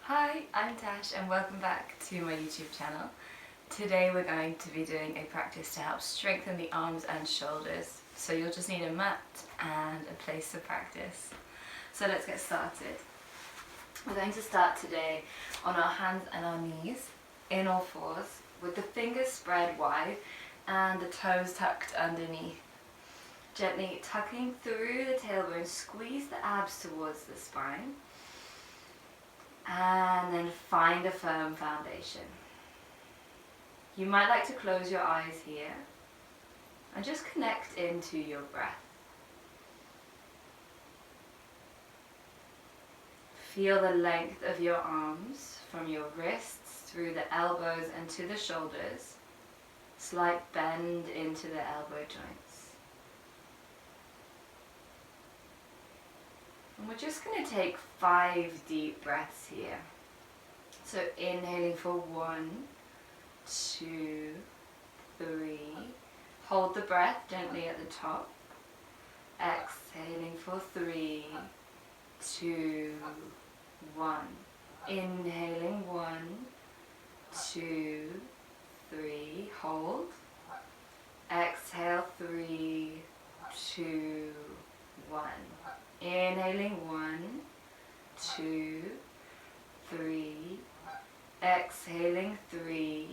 Hi, I'm Tash and welcome back to my YouTube channel. Today we're going to be doing a practice to help strengthen the arms and shoulders. So you'll just need a mat and a place to practice. So let's get started. We're going to start today on our hands and our knees in all fours with the fingers spread wide and the toes tucked underneath. Gently tucking through the tailbone, squeeze the abs towards the spine. And then find a firm foundation. You might like to close your eyes here and just connect into your breath. Feel the length of your arms from your wrists through the elbows and to the shoulders. Slight bend into the elbow joints. And we're just going to take 5 deep breaths here. So inhaling for 1, 2, 3. Hold the breath gently at the top. Exhaling for 3, 2, 1. Inhaling 1, 2, 3. Hold. Exhale 3, 2, 1. Inhaling 1, 2, 3. Exhaling 3,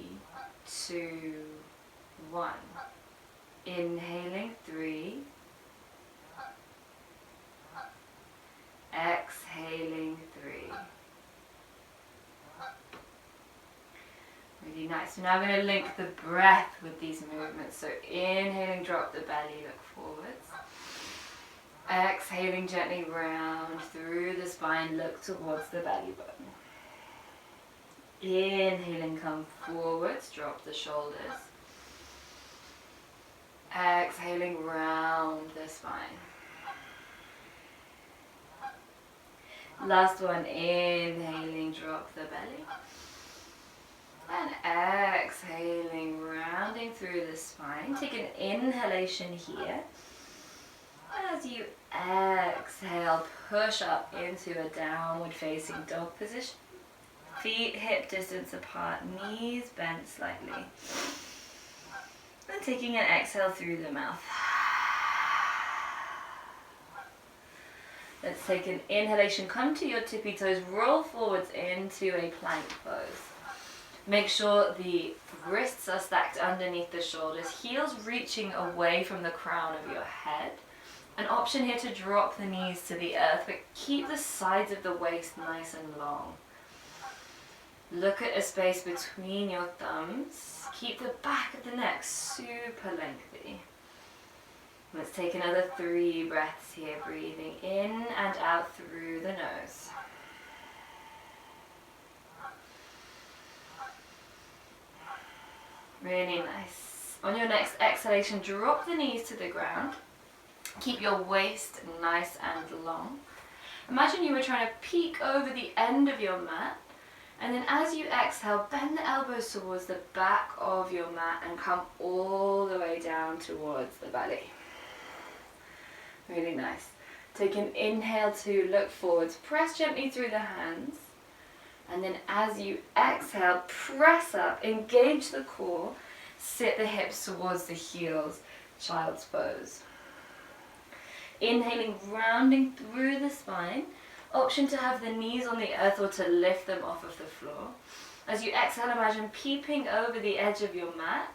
2, 1. Inhaling 3. Exhaling 3. Really nice. So now we're going to link the breath with these movements. So inhaling, drop the belly, look forwards. Exhaling gently round through the spine, look towards the belly button. Inhaling, come forwards, drop the shoulders. Exhaling round the spine. Last one, inhaling, drop the belly. And exhaling, rounding through the spine. Take an inhalation here. As you exhale, push up into a downward facing dog position. Feet hip distance apart, knees bent slightly. And taking an exhale through the mouth. Let's take an inhalation, come to your tippy toes, roll forwards into a plank pose. Make sure the wrists are stacked underneath the shoulders, heels reaching away from the crown of your head. An option here to drop the knees to the earth, but keep the sides of the waist nice and long. Look at a space between your thumbs. Keep the back of the neck super lengthy. Let's take another 3 breaths here, breathing in and out through the nose. Really nice. On your next exhalation, drop the knees to the ground. Keep your waist nice and long. Imagine you were trying to peek over the end of your mat, and then as you exhale, bend the elbows towards the back of your mat and come all the way down towards the belly. Really nice. Take an inhale to look forwards, press gently through the hands, and then as you exhale, press up, engage the core, sit the hips towards the heels, child's pose. Inhaling, rounding through the spine. Option to have the knees on the earth or to lift them off of the floor. As you exhale, imagine peeping over the edge of your mat.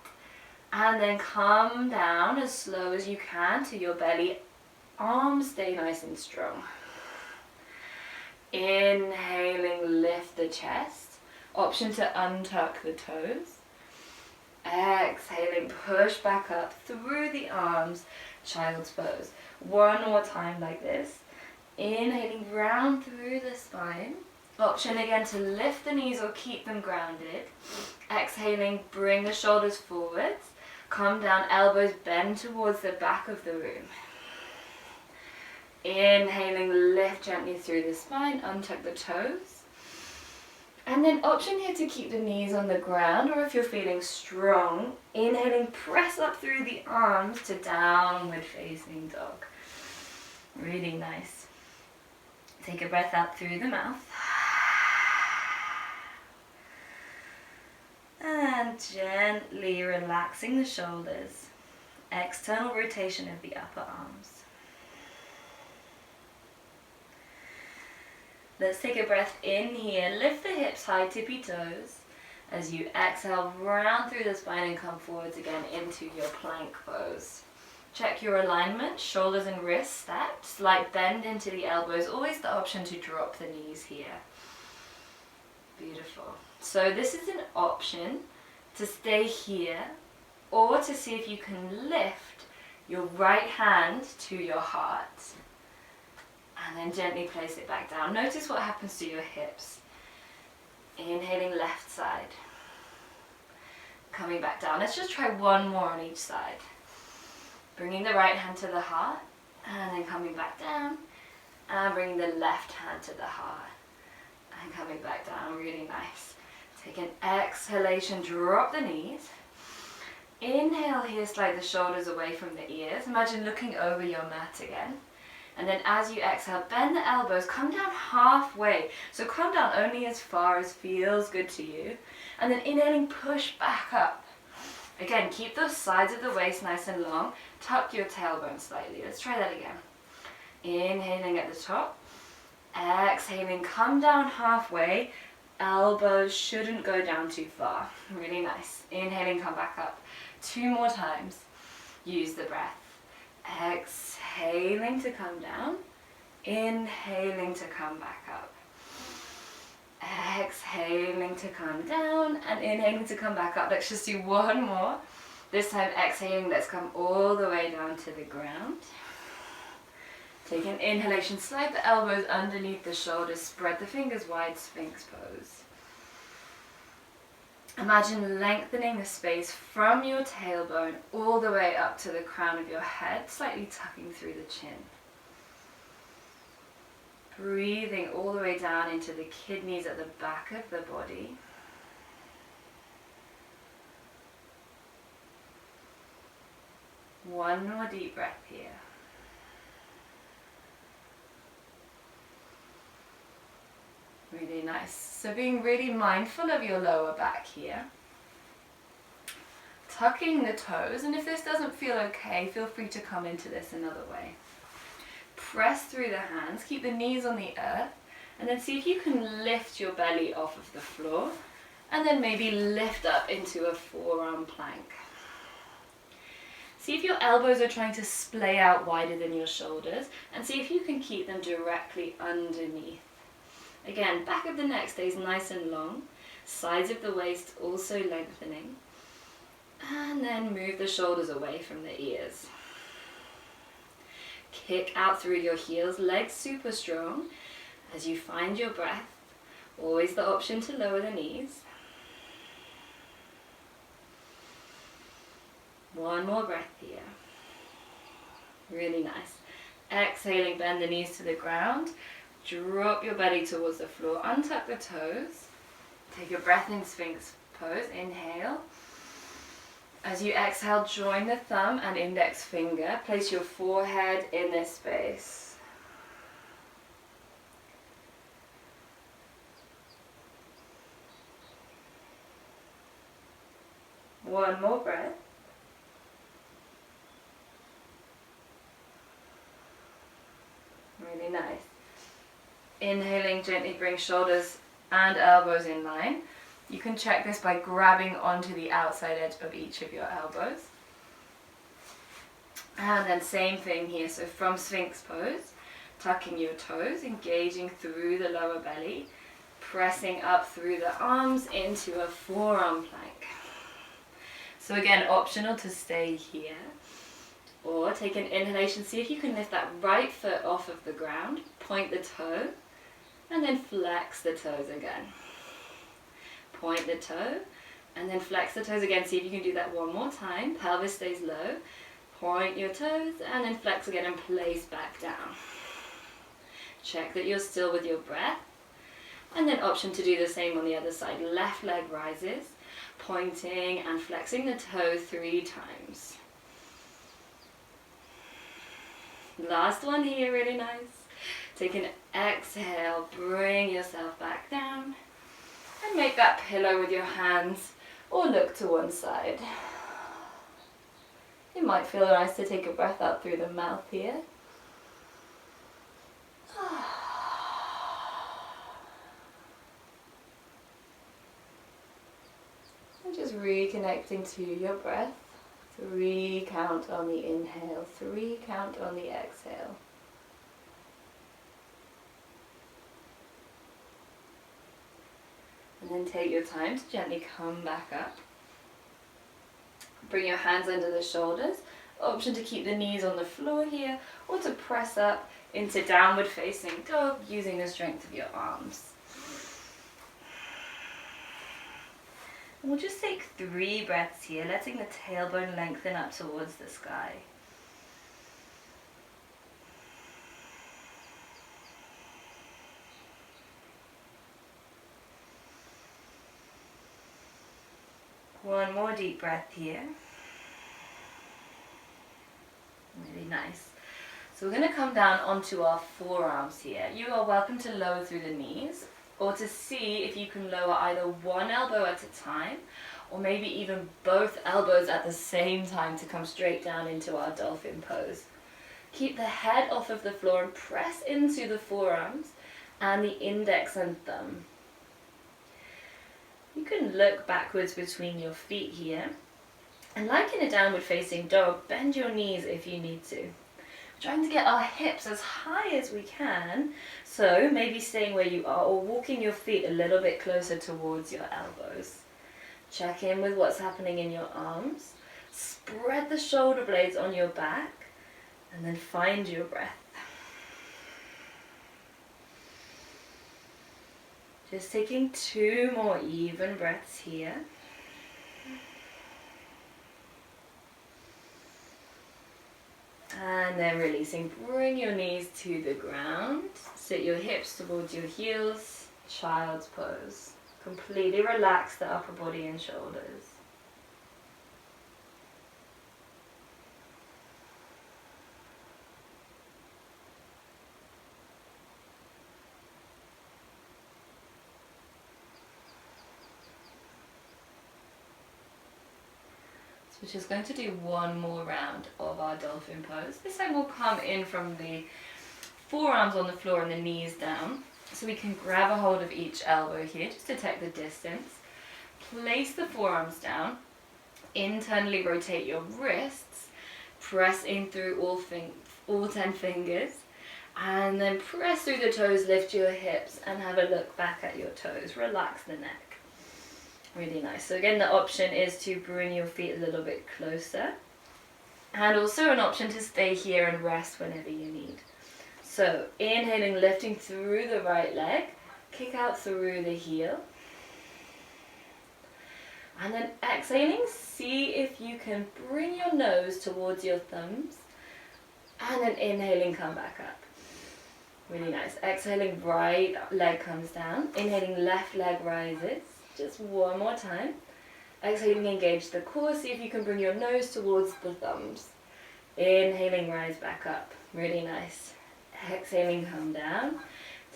And then come down as slow as you can to your belly. Arms stay nice and strong. Inhaling, lift the chest. Option to untuck the toes. Exhaling, push back up through the arms, child's pose. One more time like this. Inhaling, round through the spine. Option again to lift the knees or keep them grounded. Exhaling, bring the shoulders forwards. Come down, elbows bend towards the back of the room. Inhaling, lift gently through the spine, untuck the toes. And then option here to keep the knees on the ground, or if you're feeling strong, inhaling, press up through the arms to downward facing dog. Really nice. Take a breath out through the mouth. And gently relaxing the shoulders. External rotation of the upper arms. Let's take a breath in here. Lift the hips high, tippy toes. As you exhale, round through the spine and come forwards again into your plank pose. Check your alignment, shoulders and wrists stacked. Slight bend into the elbows. Always the option to drop the knees here. Beautiful. So this is an option to stay here or to see if you can lift your right hand to your heart. And then gently place it back down. Notice what happens to your hips. Inhaling left side. Coming back down. Let's just try one more on each side. Bringing the right hand to the heart. And then coming back down. And bringing the left hand to the heart. And coming back down. Really nice. Take an exhalation. Drop the knees. Inhale here. Slide the shoulders away from the ears. Imagine looking over your mat again. And then as you exhale, bend the elbows, come down halfway. So come down only as far as feels good to you. And then inhaling, push back up. Again, keep those sides of the waist nice and long. Tuck your tailbone slightly. Let's try that again. Inhaling at the top. Exhaling, come down halfway. Elbows shouldn't go down too far. Really nice. Inhaling, come back up. 2 more times. Use the breath. Exhaling to come down, inhaling to come back up, exhaling to come down, and inhaling to come back up. Let's just do one more. This time exhaling, let's come all the way down to the ground. Take an inhalation, slide the elbows underneath the shoulders, spread the fingers wide, Sphinx pose. Imagine lengthening the space from your tailbone all the way up to the crown of your head, slightly tucking through the chin. Breathing all the way down into the kidneys at the back of the body. One more deep breath here. Really nice. So being really mindful of your lower back here. Tucking the toes, and if this doesn't feel okay, feel free to come into this another way. Press through the hands, keep the knees on the earth, and then see if you can lift your belly off of the floor, and then maybe lift up into a forearm plank. See if your elbows are trying to splay out wider than your shoulders, and see if you can keep them directly underneath. Again, back of the neck stays nice and long, sides of the waist also lengthening, and then move the shoulders away from the ears. Kick out through your heels, legs super strong. As you find your breath, always the option to lower the knees. One more breath here. Really nice. Exhaling, bend the knees to the ground. Drop your belly towards the floor, untuck the toes. Take a breath in Sphinx pose, inhale. As you exhale, join the thumb and index finger. Place your forehead in this space. One more breath. Really nice. Inhaling, gently bring shoulders and elbows in line. You can check this by grabbing onto the outside edge of each of your elbows. And then same thing here, so from Sphinx pose, tucking your toes, engaging through the lower belly, pressing up through the arms into a forearm plank. So again, optional to stay here. Or take an inhalation, see if you can lift that right foot off of the ground, point the toe, and then flex the toes again. Point the toe, and then flex the toes again. See if you can do that one more time. Pelvis stays low. Point your toes, and then flex again and place back down. Check that you're still with your breath. And then option to do the same on the other side. Left leg rises, pointing and flexing the toe 3 times. Last one here, really nice. Take an exhale, bring yourself back down, and make that pillow with your hands or look to one side. It might feel nice to take a breath out through the mouth here. And just reconnecting to your breath. 3 count on the inhale, 3 count on the exhale. And then take your time to gently come back up. Bring your hands under the shoulders. Option to keep the knees on the floor here, or to press up into downward facing dog using the strength of your arms. And we'll just take 3 breaths here, letting the tailbone lengthen up towards the sky. One more deep breath here. Really nice. So we're going to come down onto our forearms here. You are welcome to lower through the knees, or to see if you can lower either one elbow at a time, or maybe even both elbows at the same time to come straight down into our dolphin pose. Keep the head off of the floor and press into the forearms and the index and thumb. You can look backwards between your feet here. And like in a downward facing dog, bend your knees if you need to. We're trying to get our hips as high as we can, so maybe staying where you are or walking your feet a little bit closer towards your elbows. Check in with what's happening in your arms. Spread the shoulder blades on your back and then find your breath. Just taking 2 more even breaths here. And then releasing, bring your knees to the ground. Sit your hips towards your heels, child's pose. Completely relax the upper body and shoulders. So we're just going to do 1 more round of our dolphin pose. This time we'll come in from the forearms on the floor and the knees down. So we can grab a hold of each elbow here, just to take the distance. Place the forearms down. Internally rotate your wrists. Press in through all 10 fingers. And then press through the toes, lift your hips, and have a look back at your toes. Relax the neck. Really nice. So again, the option is to bring your feet a little bit closer. And also an option to stay here and rest whenever you need. So inhaling, lifting through the right leg. Kick out through the heel. And then exhaling, see if you can bring your nose towards your thumbs. And then inhaling, come back up. Really nice. Exhaling, right leg comes down. Inhaling, left leg rises. Just 1 more time. Exhaling, engage the core. See if you can bring your nose towards the thumbs. Inhaling, rise back up. Really nice. Exhaling, come down.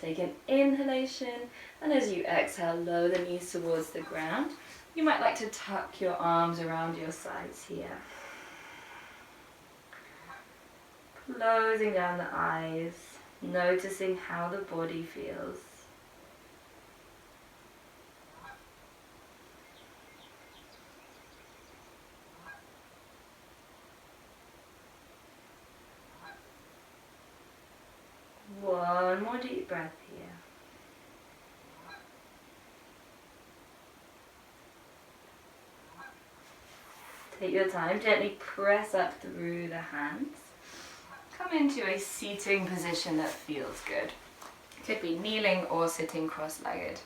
Take an inhalation. And as you exhale, lower the knees towards the ground. You might like to tuck your arms around your sides here. Closing down the eyes. Noticing how the body feels. One more deep breath here. Take your time, gently press up through the hands. Come into a seating position that feels good. Could be kneeling or sitting cross-legged.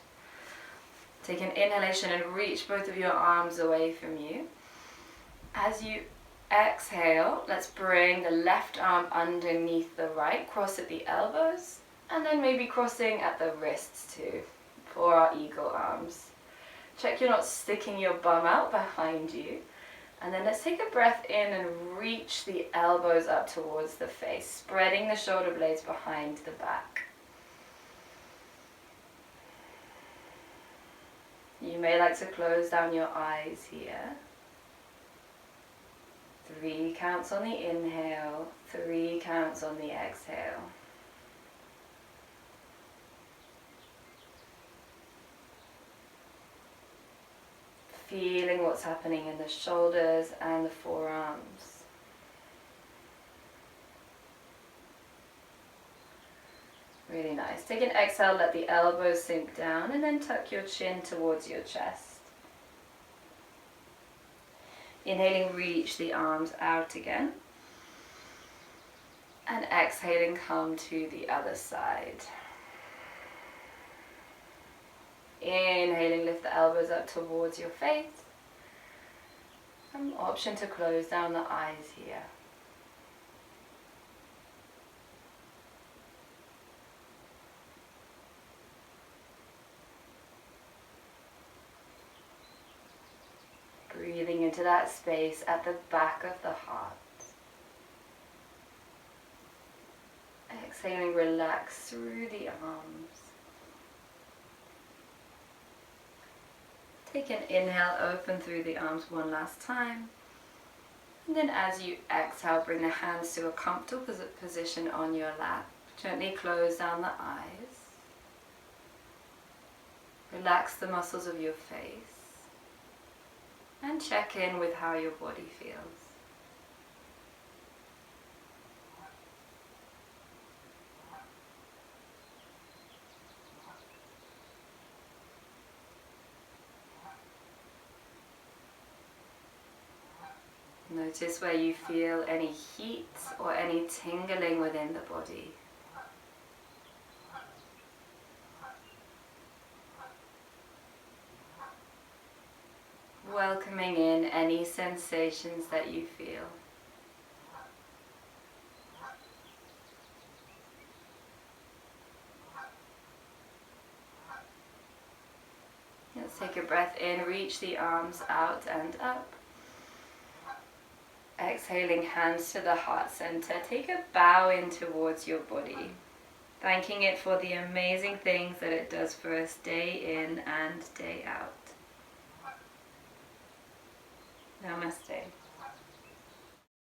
Take an inhalation and reach both of your arms away from you. As you exhale, let's bring the left arm underneath the right, cross at the elbows, and then maybe crossing at the wrists too, for our eagle arms. Check you're not sticking your bum out behind you. And then let's take a breath in and reach the elbows up towards the face, spreading the shoulder blades behind the back. You may like to close down your eyes here. 3 counts on the inhale, 3 counts on the exhale. Feeling what's happening in the shoulders and the forearms. Really nice. Take an exhale, let the elbows sink down, and then tuck your chin towards your chest. Inhaling, reach the arms out again. And exhaling, come to the other side. Inhaling, lift the elbows up towards your face. An option to close down the eyes here. Breathing into that space at the back of the heart. Exhaling, relax through the arms. Take an inhale, open through the arms one last time. And then as you exhale, bring the hands to a comfortable position on your lap. Gently close down the eyes. Relax the muscles of your face. And check in with how your body feels. Notice where you feel any heat or any tingling within the body. Welcoming in any sensations that you feel. Let's take a breath in, reach the arms out and up. Exhaling, hands to the heart center. Take a bow in towards your body, thanking it for the amazing things that it does for us day in and day out. Namaste.